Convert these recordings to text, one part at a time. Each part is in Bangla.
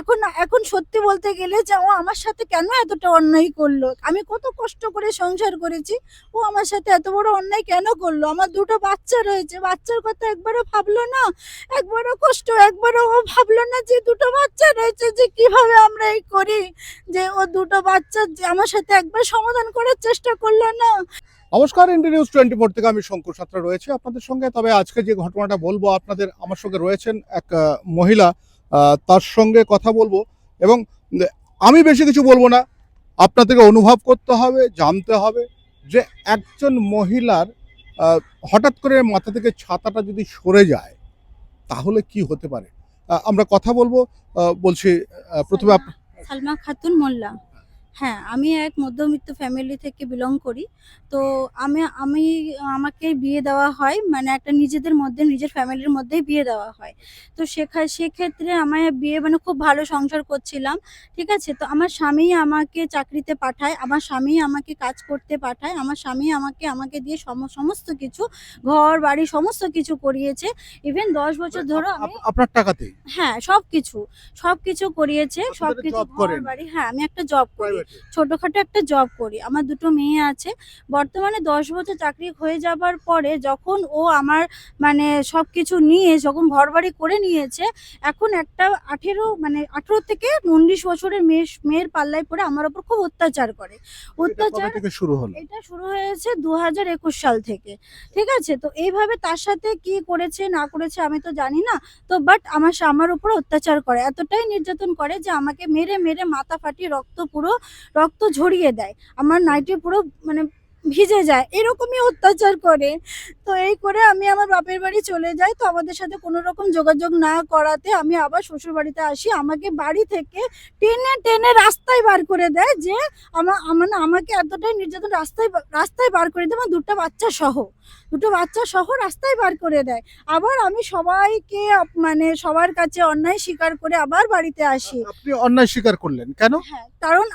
এখন এখন সত্যি বলতে গেলে যে ও আমার সাথে কেন এতটা অন্যায় করলো, আমি কত কষ্ট করে সংসার করেছি, ও আমার সাথে এত বড় অন্যায় কেন করলো? আমার দুটো বাচ্চা রয়েছে, বাচ্চার কথা একবারও ভাবলো না, একবারও কষ্ট একবারও ও ভাবলো না যে দুটো বাচ্চা রয়েছে, যে কিভাবে আমরা এই করি, যে ও দুটো বাচ্চা যে আমার সাথে একবার সমাধান করার চেষ্টা করলো না। নমস্কার, ইন্ডিয়া নিউজ 24 থেকে আমি শঙ্কর সাঁতরা রয়েছে আপনাদের সঙ্গে। তবে আজকে যে ঘটনাটা বলবো আপনাদের, আমার সঙ্গে রয়েছেন এক মহিলা, তার সঙ্গে কথা বলবো এবং আমি বেশি কিছু বলবো না, আপনাদেরকে অনুভব করতে হবে, জানতে হবে যে একজন মহিলার হঠাৎ করে মাথা থেকে ছাতাটা যদি সরে যায় তাহলে কি হতে পারে। আমরা কথা বলবো। বলছি প্রথমে সালমা খাতুন মোল্লা। হ্যাঁ, আমি এক মধ্যবিত্ত ফ্যামিলি থেকে বিলং করি। তো আমি আমি আমাকে বিয়ে দেওয়া হয়, মানে একটা নিজেদের মধ্যে নিজের ফ্যামিলির মধ্যেই বিয়ে দেওয়া হয়। তো সেক্ষেত্রে আমায় বিয়ে মানে খুব ভালো সংসার করছিলাম। ঠিক আছে? তো আমার স্বামী আমাকে চাকরিতে পাঠায়, আমার স্বামী আমাকে কাজ করতে পাঠায়, আমার স্বামী আমাকে দিয়ে সমস্ত কিছু, ঘর বাড়ি সমস্ত কিছু করিয়েছে। ইভেন ১০ বছর ধরে আমি আপনার টাকাতেই হ্যাঁ, সবকিছু করিয়েছে, সবকিছু জব ঘর করেন বাড়ি। হ্যাঁ, আমি একটা জব করি। প্রাইভেটে? ছোটখাটো একটা জব করি। আমার ২ টো মেয়ে আছে। বর্তমানে ১০ বছর চাকরি হয়ে যাবার পরে যখন ও আমার মানে সবকিছু নিয়ে যখন ঘরবাড়ি করে নিয়েছে, এখন একটা ১৮ থেকে ১৯ বছরের মেয়ের পাল্লায় পড়ে আমার উপর খুব অত্যাচার করে। এটা কবে অত্যাচার থেকে শুরু হলো? এটা শুরু হয়েছে ২০২১ সাল থেকে। ঠিক আছে? তো এইভাবে তার সাথে কি করেছে না করেছে আমি তো জানি না। তো বাট আমার উপর অত্যাচার করে। এতটাই নির্যাতন করে যে আমাকে মেরে মাথা ফাটিয়ে রক্ত ঝরিয়ে দেয়। আমার নাইটি পুরো মানে ভিজে যায়। এরকমই অত্যাচার করে। তো এই করে আমি আমার বাপের বাড়ি চলে যাই। তো আমাদের সাথে কোনো রকম যোগাযোগ না করাতে আমি আবার শ্বশুরবাড়িতে আসি। আমাকে বাড়ি থেকে টেনে রাস্তায় বার করে দেয়, যে মানে আমাকে এতটাই নির্যাতন রাস্তায় বার করে দেয়, আমার ২ টা বাচ্চা সহ। ২ টো বাচ্চা সহ রাস্তায় বার করে দেয়। আবার আমি সবাইকে মানে সবার কাছে অন্যায় স্বীকার করে আবার বাড়িতে আসি। আপনি অন্যায় স্বীকার করলেন কেন? হ্যাঁ, কারণ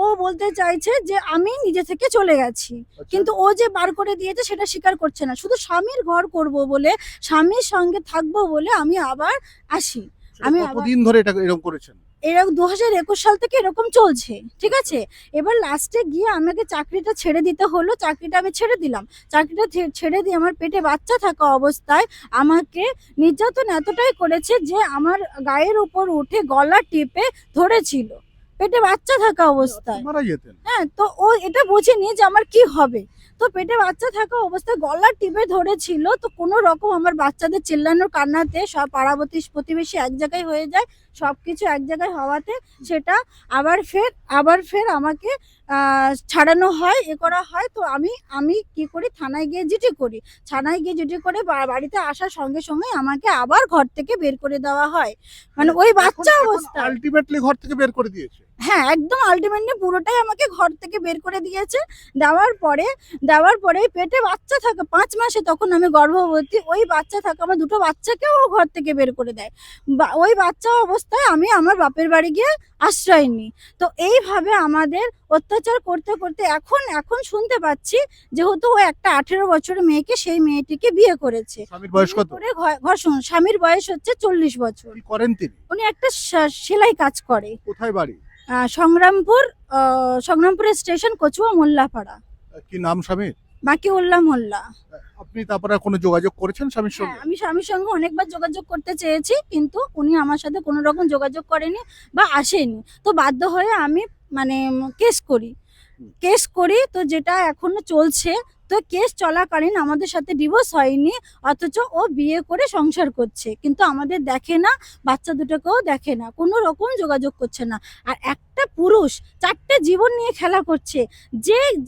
ও বলতে চাইছে যে আমি নিজে থেকে চলে গেছি। আচ্ছা। কিন্তু ও যে বার করে দিয়েছে সেটা স্বীকার করছে না। শুধু স্বামীর ঘর করব বলে, স্বামীর সঙ্গে থাকবো বলে আমি আবার আসি। আমি আবার কতদিন ধরে এটা এরকম করেছেন? এরকম ২০২১ সাল থেকে এরকম চলছে। ঠিক আছে? এবার লাস্টে গিয়ে আমাকে চাকরিটা ছেড়ে দিতে হলো। চাকরিটা আমি ছেড়ে দিলাম। চাকরিটা ছেড়ে দিয়ে আমার পেটে বাচ্চা থাকা অবস্থায় আমাকে নির্যাতন এতটাই করেছে যে আমার গায়ের উপর উঠে গলা টিপে ধরেছিল। পেটে বাচ্চা থাকা অবস্থায়। মারা যেতেন? হ্যাঁ, তো ও এটা বোঝেনি যে আমার কি হবে। তো পেটে বাচ্চা থাকা অবস্থায় গলা টিপে ধরেছিল। তো কোনো রকম আমার বাচ্চাদের চিল্লানোর কান্নাতে সব প্রতিবেশী এক জায়গায় হয়ে যায়। সবকিছু এক জায়গায় হওয়াতে সেটা আবার ফের আমাকে ছাড়ানো হয়, করা হয়। তো আমি কি করি, থানায় গিয়ে জিডি করি। থানায় গিয়ে জিডি করে বাড়িতে আসার সঙ্গে আমাকে আবার ঘর থেকে বের করে দেওয়া হয়। মানে ওই বাচ্চা অবস্থায়। আলটিমেটলি ঘর থেকে বের করে দিয়েছে? হ্যাঁ, একদম আল্টিমেটলি পুরোটাই আমাকে ঘর থেকে বের করে দিয়েছে। দেওয়ার পরে পেটে বাচ্চা থাকা ৫ মাসে তখন আমি গর্ভবতী। ওই বাচ্চা থাকা আমার ২ টো বাচ্চাকেও ও ঘর থেকে বের করে দেয়। ওই বাচ্চা অবস্থায় আমি আমার বাপের বাড়ি গিয়ে আশ্রয় নিই। তো এইভাবে আমাদের অত্যাচার করতে এখন শুনতে পাচ্ছি, যেহেতু ও একটা ১৮ বছরের মেয়েকে, সেই মেয়েটিকে বিয়ে করেছে। স্বামীর বয়স কত? বিয়ে করে ঘর স্বামীর বয়স হচ্ছে ৪০ বছর। কি করেন তিনি? উনি একটা সেলাই কাজ করে। কোথায় বাড়ি? সংগ্রামপুরের স্টেশন কচুয়া মোল্লাপাড়া। কি নাম স্বামীর? বাকিউল্লাহ মোল্লা। আপনি তারপরে কোনো যোগাযোগ করেছেন স্বামীর হ্যাঁ, সঙ্গে? আমি স্বামীর সঙ্গে অনেকবার যোগাযোগ করতে চেয়েছি, কিন্তু উনি আমার সাথে কোনো রকম যোগাযোগ করেনি বা আসেনি। তো বাধ্য হয়ে আমি মানে কেস করি। তো যেটা এখনো চলছে। তো কেস চলাকালীন আমাদের সাথে ডিভোর্স হয়নি, অথচ ও বিয়ে করে সংসার করছে। কিন্তু আমাদের দেখে না, বাচ্চা দুটোকেও দেখে না, কোনো রকম যোগাযোগ করছে না। আর একটা পুরুষ ৪টে জীবন নিয়ে খেলা করছে।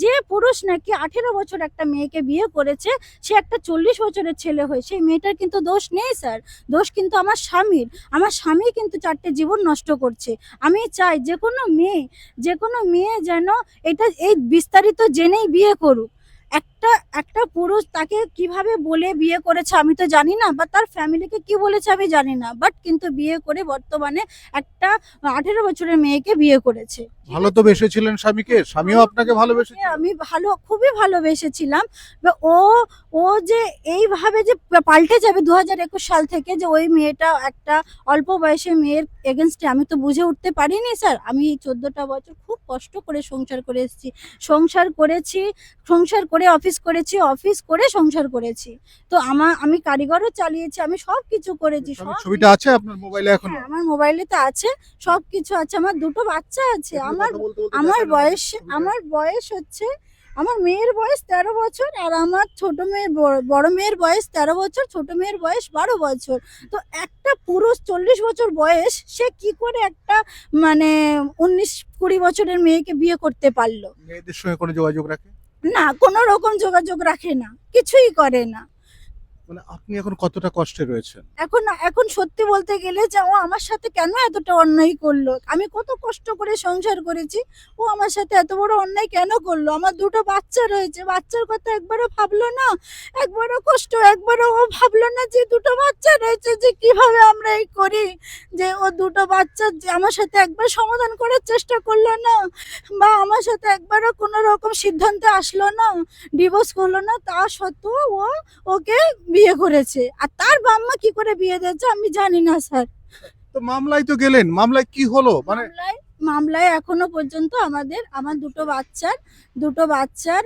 যে পুরুষ নাকি ১৮ বছর একটা মেয়েকে বিয়ে করেছে, সে একটা ৪০ বছরের ছেলে হয়ে, সেই মেয়েটার কিন্তু দোষ নেই স্যার। দোষ কিন্তু আমার স্বামীর। আমার স্বামী কিন্তু ৪টে জীবন নষ্ট করছে। আমি চাই যে কোনো মেয়ে যেন এই বিস্তারিত জেনেই বিয়ে করুক। একটা একটা পুরুষ তাকে কিভাবে বলে বিয়ে করেছে আমি তো জানি না, বা তার ফ্যামিলিকে কি বলেছে আমি জানি না, বাট কিন্তু বিয়ে করে বর্তমানে একটা 18 বছরের মেয়েকে বিয়ে করেছে। ঠিক ভালো আছে? তো বেসেছিলেন স্বামীকে, স্বামীও আপনাকে ভালোবেসেছিল। আমি খুবই ভালোবেসেছিলাম। বা ও যে এইভাবে যে পাল্টে যাবে 2021 সাল থেকে, যে ওই মেয়েটা একটা অল্প বয়সী মেয়ের এগেইনস্টে, আমি তো বুঝে উঠতে পারিনি স্যার। আমি এই 14টা বছর খুব কষ্ট করে সংসার করে এসেছি। সংসার করেছি, সংসার করে অফিস করেছি, অফিস করে সংসার করেছি। তো আমি কারিগরও চালিয়েছি, আমি সবকিছু করেছি। স্বামীর ছবিটা আছে আপনার মোবাইলে এখনো? হ্যাঁ, আমার মোবাইলে তো আছে, সবকিছু আছে। আমার 2টো বাচ্চা আছে। এগুলো আমার কথা বলতে বলতে আমার দেখান আমাদের বয়স ছবিটা। আমার বয়স হচ্ছে, আমার মেয়ের বয়স 13 বছর, আর আমার ছোট মেয়ের বড় মেয়ের বয়স 13 বছর, ছোট মেয়ের বয়স 12 বছর। তো একটা পুরুষ 40 বছর বয়স, সে কি করে একটা মানে 19-20 বছরের মেয়েকে বিয়ে করতে পারলো? মেয়েদের সঙ্গে কোনো যোগাযোগ রাখে? না, কোনো রকম যোগাযোগ রাখে না, কিছুই করে না। মানে আপনি এখন কতটা কষ্টে রয়েছেন? এখন সত্যি বলতে গেলে, যে ও আমার সাথে কেন এতটা অন্যায় করলো? আমি কত কষ্ট করে সংসার করেছি। ও আমার সাথে এত বড় অন্যায় কেন করলো? আমার 2টো বাচ্চা রয়েছে। বাচ্চার কথা একবারও ভাবলো না। একবারও ও ভাবলো না যে 2টো বাচ্চা রয়েছে, যে কিভাবে আমরা এই করি। যে ও 2টো বাচ্চা যে আমার সাথে একবার সমাধান করার চেষ্টা করলো না, বা আমার সাথে একবারও কোনো রকম সিদ্ধান্তে আসলো না, ডিভোর্স করলো না। তা সত্ত্বেও ও ওকে বিয়ে করেছে। আর তার বাবা-মা কি করে বিয়ে দিয়েছে আমি জানি না স্যার। তো মামলায় তো গেলেন, মামলায় কি হলো? মানে মামলায় এখনো পর্যন্ত আমার 2টো বাচ্চার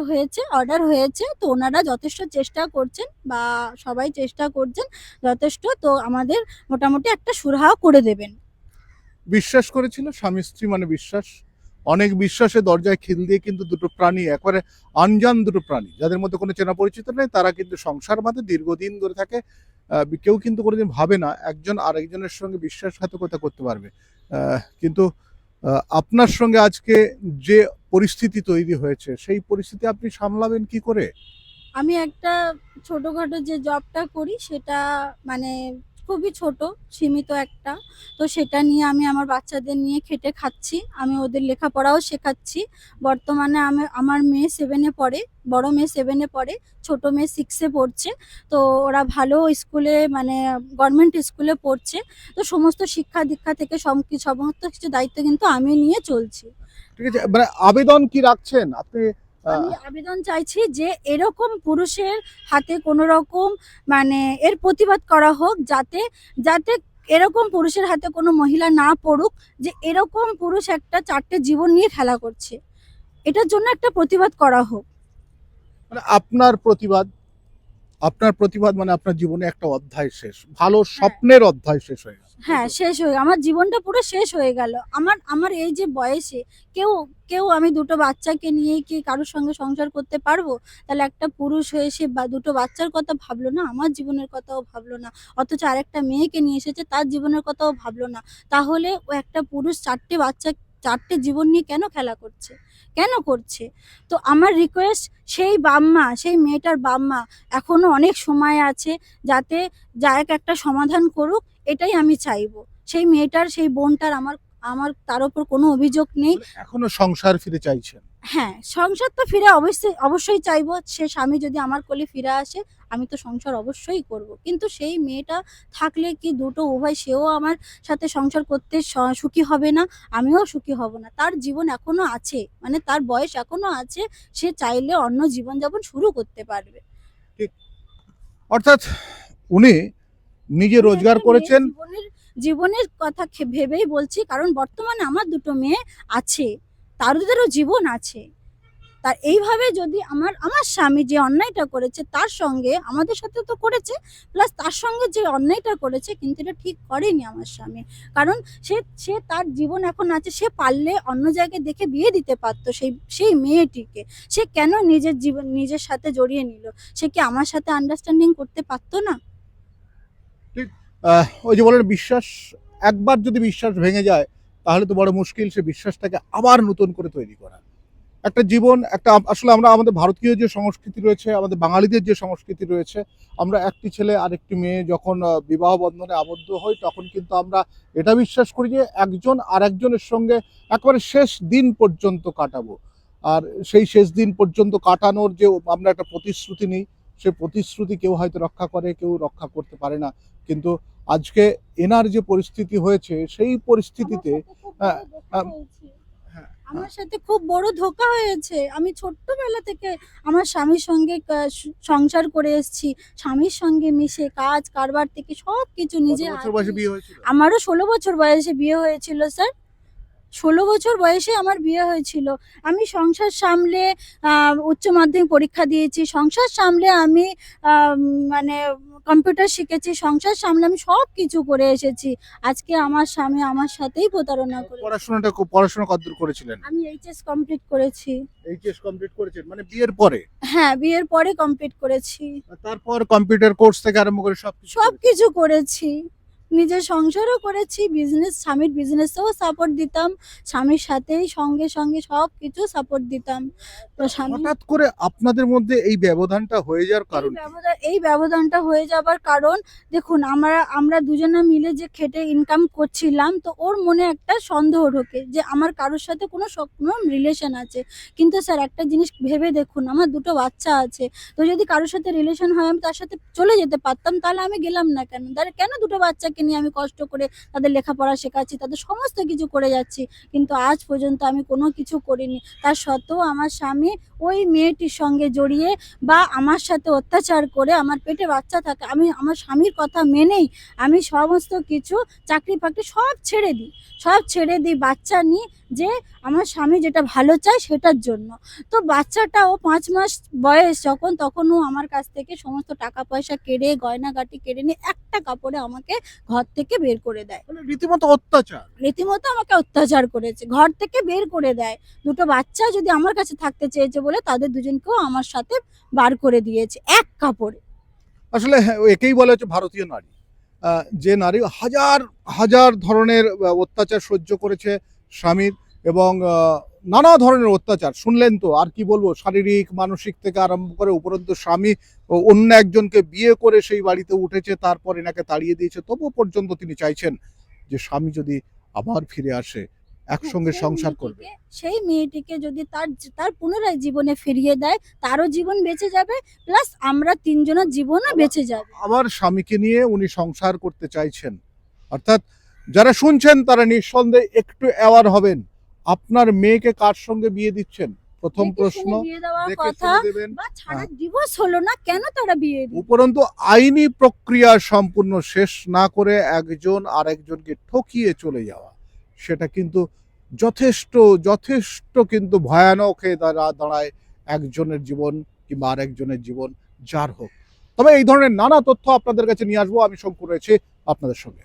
হয়েছে, অর্ডার হয়েছে। তো ওনারা যথেষ্ট চেষ্টা করছেন, বা সবাই চেষ্টা করছেন যথেষ্ট। তো আমাদের মোটামুটি একটা সুরাহা করে দেবেন। বিশ্বাস করেছিল স্বামী স্ত্রী মানে বিশ্বাস। অনেক বিশ্বাসে দরজায় খিল দিয়ে কিন্তু দুটো প্রাণী, একবারে আনজান দুটো প্রাণী, যাদের মধ্যে কোনো চেনা পরিচিত নেই, তারা কিন্তু সংসার বাঁধে দীর্ঘদিন ধরে থাকে। কেউ কিন্তু কোনোদিন ভাবে না একজন আরেকজনের সঙ্গে বিশ্বাসঘাতকতা করতে পারবে। কিন্তু আপনার সঙ্গে আজকে যে পরিস্থিতি তৈরি হয়েছে, সেই পরিস্থিতি আপনি সামলাবেন কি করে? আমি একটা ছোটখাটো যে জবটা করি সেটা মানে খুবই ছোট, সীমিত একটা। তো সেটা নিয়ে আমি আমার বাচ্চাদের নিয়ে খেটে খাচ্ছি। আমি ওদের লেখাপড়াও শেখাচ্ছি। বর্তমানে আমার মেয়ে 7 এ পড়ে, বড় মেয়ে 7 এ পড়ে, ছোট মেয়ে 6 এ পড়ছে। তো ওরা ভালো স্কুলে মানে গভর্নমেন্ট স্কুলে পড়ছে। তো সমস্ত শিক্ষা-দীক্ষা থেকে সমস্ত কিছু দায়িত্ব কিন্তু আমি নিয়ে চলছি। ঠিক আছে, মানে আবেদন কি রাখছেন আপনি? আমি আবেদন চাইছি যে এরকম পুরুষের হাতে কোনো রকম মানে এর প্রতিবাদ করা হোক, যাতে এরকম পুরুষের হাতে কোনো মহিলা না পড়ুক, যে এরকম পুরুষ একটা 4টে জীবন নিয়ে খেলা করছে। এটার জন্য একটা প্রতিবাদ করা হোক। মানে আপনার প্রতিবাদ মানে আপনার জীবনে একটা অধ্যায় শেষ, ভালো হ্যাঁ। স্বপ্নের অধ্যায় শেষ হয়ে গেছে। হ্যাঁ, শেষ হয়ে আমার জীবনটা পুরো শেষ হয়ে গেল। আমার এই যে বয়সে কেউ আমি 2টো বাচ্চাকে নিয়ে কি কারোর সঙ্গে সংসার করতে পারবো? তাহলে একটা পুরুষ হয়ে সে 2টো বাচ্চার কথা ভাবলো না, আমার জীবনের কথাও ভাবলো না। অথচ আরেকটা মেয়েকে নিয়ে এসেছে, তার জীবনের কথাও ভাবলো না। তাহলে ও একটা পুরুষ 4টে জীবন নিয়ে কেন খেলা করছে? কেন করছে? তো আমার রিকোয়েস্ট, সেই মেয়েটার বাপ-মা এখনো অনেক সময় আছে, যাতে একটা সমাধান করুক, এটাই আমি চাইবো। সেই মেয়েটার, সেই বোনটার আমার আমার তার উপর কোনো অভিযোগ নেই। মানে এখনো সংসার ফিরে চাইছেন? হ্যাঁ, সংসার তো ফিরে অবশ্যই চাইবো। সে স্বামী যদি আমার কোলে ফিরে আসে, আমি তো সংসার অবশ্যই করবো। কিন্তু সেই মেয়েটা থাকলে কি উভয়, সেও আমার সাথে সংসার করতে সুখী হবে না, আমিও সুখী হব না। তার জীবন এখনো আছে, মানে তার বয়স এখনো আছে। সে চাইলে অন্য জীবনযাপন শুরু করতে পারবে। ঠিক। অর্থাৎ উনি নিজে আমি রোজগার একটা মেয়ের করেছেন। জীবনের কথা ভেবেই বলছি, কারণ বর্তমানে আমার 2টো মেয়ে আছে, তাদেরও জীবন আছে। তার এইভাবে যদি আমার স্বামী যে অন্যায়টা করেছে, তার সঙ্গে আমাদের সাথে তো করেছে, প্লাস তার সঙ্গে যে অন্যায়টা করেছে, কিন্তু এটা ঠিক করেনি আমার স্বামী। কারণ সে তার জীবন এখন আছে, সে পারলে অন্য জায়গায় দেখে বিয়ে দিতে পারতো সেই মেয়েটিকে। সে কেন নিজের সাথে জড়িয়ে নিল? সে কি আমার সাথে আন্ডারস্ট্যান্ডিং করতে পারতো না? ঠিক। ওই যে বলেন বিশ্বাস, একবার যদি বিশ্বাস ভেঙে যায় তাহলে তো বড় মুশকিল সে বিশ্বাসটাকে আবার নতুন করে তৈরি করা। একটা জীবন, একটা আসলে আমরা আমাদের ভারতীয় যে সংস্কৃতি রয়েছে, আমাদের বাঙালিদের যে সংস্কৃতি রয়েছে, আমরা একটি ছেলে আরেকটি মেয়ে যখন বিবাহ বন্ধনে আবদ্ধ হই, তখন কিন্তু আমরা এটা বিশ্বাস করি যে একজন আরেকজনের সঙ্গে একেবারে শেষ দিন পর্যন্ত কাটাবো। আর সেই শেষ দিন পর্যন্ত কাটানোর যে আমরা একটা প্রতিশ্রুতি নিই, সেই প্রতিশ্রুতি কেউ হয়তো রক্ষা করে, কেউ রক্ষা করতে পারে না। কিন্তু আজকে এনার যে পরিস্থিতি হয়েছে সেই পরিস্থিতিতে আহ, হ্যাঁ, আমার সাথে খুব বড় ধোঁকা হয়েছে। আমি ছোট্টবেলা থেকে আমার স্বামীর সঙ্গে সংসার করে এসেছি। স্বামীর সঙ্গে মিশে কাজ কারবার থেকে সবকিছু কত নিজে বছর বয়সে বিয়ে হয়েছিল? আমারও ১৬ বছর বয়সে বিয়ে হয়েছিল স্যার। ১৬ বছর বয়সে আমার বিয়ে হয়েছিল। আমি সংসার সামলে উচ্চ মাধ্যমিক পরীক্ষা দিয়েছি। সংসার সামলে আমি মানে কম্পিউটার শিখেছি। সংসার সামলে আমি সবকিছু করে এসেছি। আজকে আমার স্বামী আমার সাথেই প্রতারণা করেছে। পড়াশোনা কতদূর করেছিলেন? আমি এইচএস কমপ্লিট করেছি। এইচএস কমপ্লিট করেছেন মানে বিয়ের পরে? হ্যাঁ, বিয়ের পরে কমপ্লিট করেছি। তারপর কম্পিউটার কোর্স থেকে আরম্ভ করে সবকিছু করেছেন? সবকিছু করেছি। নিজের সংসারও করেছি, স্বামীর বিজনেসেও সাপোর্ট দিতাম। স্বামীর সাথেই সঙ্গে সবকিছু সাপোর্ট দিতাম। তো স্বামী হঠাৎ করে আপনাদের মধ্যে এই ব্যবধানটা হয়ে যাওয়ার কারণ কি? এই ব্যবধানটা হয়ে যাবার কারণ দেখুন আমরা দুজনে মিলে যে খেটে ইনকাম করছিলাম, তো ওর মনে একটা সন্দেহ ঢোকে যে আমার কারোর সাথে কোনো রিলেশন আছে। কিন্তু স্যার একটা জিনিস ভেবে দেখুন, আমার ২ টো বাচ্চা আছে। তো যদি কারোর সাথে রিলেশন হয় আমি তার সাথে চলে যেতে পারতাম, তাহলে আমি গেলাম না কেন? কেন ২ টো বাচ্চাকে নিয়ে আমি কষ্ট করে তাদের লেখাপড়া শেখাচ্ছি, তাদের সমস্ত কিছু করে যাচ্ছি। কিন্তু আজ পর্যন্ত আমি কোনো কিছু করিনি। তার সত্ত্বেও আমার স্বামী ওই মেয়েটির সঙ্গে জড়িয়ে বা আমার সাথে অত্যাচার করে আমার পেটে বাচ্চা থাকে। আমি আমার স্বামীর কথা মেনেই আমি সমস্ত কিছু চাকরি-বাকরি সব ছেড়ে দিই বাচ্চা নিই, যে আমার স্বামী যেটা ভালো চায় সেটার জন্য। তো বাচ্চাটাও ৫ মাস বয়স যখন, তখন ও আমার কাছ থেকে সমস্ত টাকা পয়সা কেড়ে, গয়নাগাটি কেড়ে নিয়ে একটা কাপড়ে আমাকে ঘর থেকে বের করে দেয়। মানে রীতিমতো অত্যাচার। রীতিমতো আমাকে অত্যাচার করেছে। ঘর থেকে বের করে দেয়। ২ টো বাচ্চা যদি আমার কাছে থাকতে চেয়েছে বলে তাদের দুজনকেও আমার সাথে বার করে দিয়েছে এক কাপড়ে। আসলে হ্যাঁ, একেই বলা হচ্ছে ভারতীয় নারী। যে নারী হাজার হাজার ধরনের অত্যাচার সহ্য করেছে স্বামীর, এবং নানা ধরনের অত্যাচার শুনলেন তো, আর কি বলবো, শারীরিক মানসিক থেকে আরম্ভ করে উপরন্তু স্বামী অন্য একজনকে বিয়ে করে সেই বাড়িতে উঠেছে, তারপর এনাকে তাড়িয়ে দিয়েছে, তবুও পর্যন্ত তিনি চাইছেন যে স্বামী যদি আবার ফিরে আসে একসঙ্গে সংসার করবে। সেই মেয়েটিকে যদি তার পুনরায় জীবনে ফিরিয়ে দেয়, তারও জীবন বেঁচে যাবে, প্লাস আমরা ৩ জনের জীবনও বেঁচে যাবে। আবার স্বামীকে নিয়ে উনি সংসার করতে চাইছেন। অর্থাৎ যারা শুনছেন তারা নিঃসন্দেহে একটু অ্যাওয়ার হবেন। আপনার মেয়েকে কার সঙ্গে বিয়ে দিচ্ছেন? প্রথম দেখে প্রশ্ন শুনে বিয়ে দেওয়ার দেখে কথা, শুনে দেবেন। বা ছাড়া হ্যাঁ। ডিভোর্স হলো না কেন তারা বিয়ে দিবে? উপরন্তু আইনি প্রক্রিয়া সম্পূর্ণ শেষ না করে একজন আরেকজনকে ঠকিয়ে চলে যাওয়া, সেটা কিন্তু যথেষ্ট যথেষ্ট কিন্তু ভয়ানক হয়ে দাঁড়ায় একজনের জীবন কিংবা আরেকজনের জীবন যার হোক। তবে এই ধরনের নানা তথ্য আপনাদের কাছে নিয়ে আসবো। আমি শঙ্কু রয়েছে আপনাদের সঙ্গে।